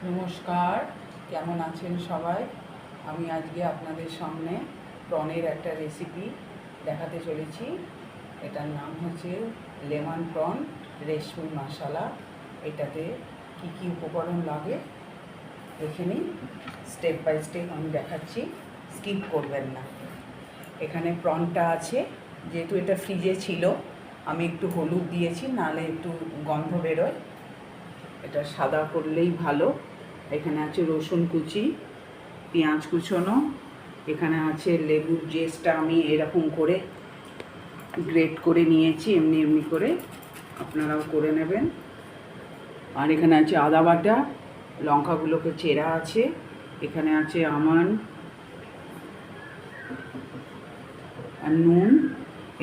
নমস্কার, কেমন আছেন সবাই? আমি আজকে আপনাদের সামনে প্রনের একটা রেসিপি দেখাতে চলেছি। এটার নাম হচ্ছে লেমন প্রন রেশমি মশলা। এটাতে কি কি উপকরণ লাগে দেখে নিন। স্টেপ বাই স্টেপ আমি দেখাচ্ছি, স্কিপ করবেন না। এখানে প্রনটা আছে, যেহেতু এটা ফ্রিজে ছিল আমি একটু হলুদ দিয়েছি, নাহলে একটু গন্ধ বেরোয়। এটা সাদা করলেই ভালো। এখানে আছে রসুন কুচি, পেঁয়াজ কুচোনো, এখানে আছে লেবুর জেসটা আমি এরকম করে গ্রেট করে নিয়েছি, এমনি এমনি করে আপনারাও করে নেবেন। আর এখানে আছে আদা বাটা, লঙ্কাগুলোকে চেরা আছে, এখানে আছে আমন্ড আর নুন,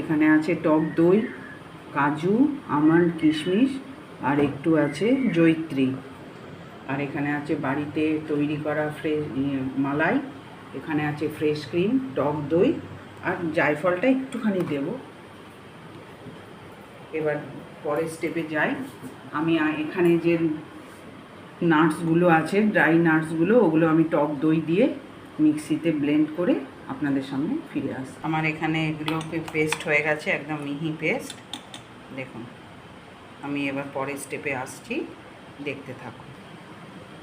এখানে আছে টক দই, কাজু, আমন্ড, কিশমিশ আর একটু আছে জয়িত্রী। আর এখানে আছে বাড়িতে তৈরি করা ফ্রেশ মালাই, এখানে আছে ফ্রেশ ক্রিম, টক দই আর জায়ফলটা একটুখানি দেব। এবার পরের স্টেপে যাই। আমি এখানে যে নাটসগুলো আছে, ড্রাই নাটসগুলো, ওগুলো আমি টক দই দিয়ে মিক্সিতে ব্লেন্ড করে আপনাদের সামনে ফিরে আসি। আমার এখানে এগুলোকে পেস্ট হয়ে গেছে, একদম মিহি পেস্ট। দেখুন, আমি এবার পরের স্টেপে আসছি, দেখতে থাকুন।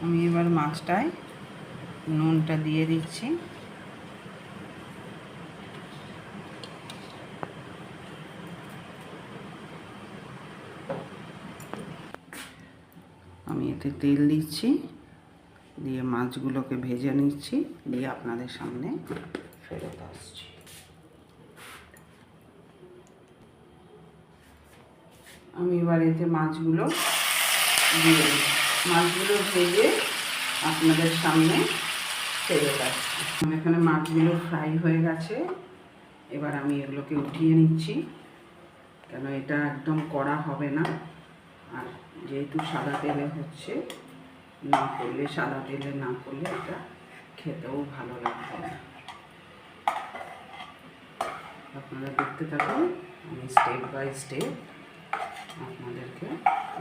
আমি এবার মাছটায় নুনটা দিয়ে দিচ্ছি। আমি এতে তেল দিচ্ছি, দিয়ে মাছগুলোকে ভেজে নিচ্ছি, দিয়ে আপনাদের সামনে ফেরত আসছি। আমি এবার এতে মাছগুলো দিয়ে দিই, মাছগুলো ভেজে আপনাদের সামনে ফেরত আসছি। এখানে মাছগুলো ফ্রাই হয়ে গেছে, এবার আমি এগুলোকে উঠিয়ে নিচ্ছি, কেন এটা একদম কড়া হবে না। আর যেহেতু সাদা তেলে হচ্ছে, না করলে সাদা তেলে না করলে এটা খেতেও ভালো লাগবে না। আপনারা দেখতে থাকুন, আমি স্টেপ বাই স্টেপ আপনাদেরকে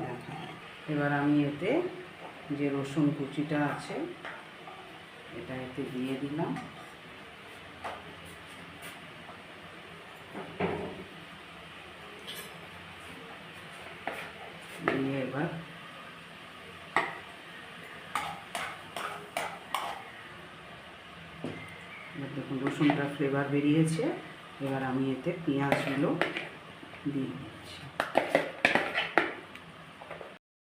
দেখাবো। এবার আমি এতে যে রসুন কুচিটা আছে এটা এতে দিয়ে দিলাম। দিয়ে এবার দেখুন রসুনটা ফ্লেভার বেরিয়েছে। এবার আমি এতে পেঁয়াজগুলো দিই।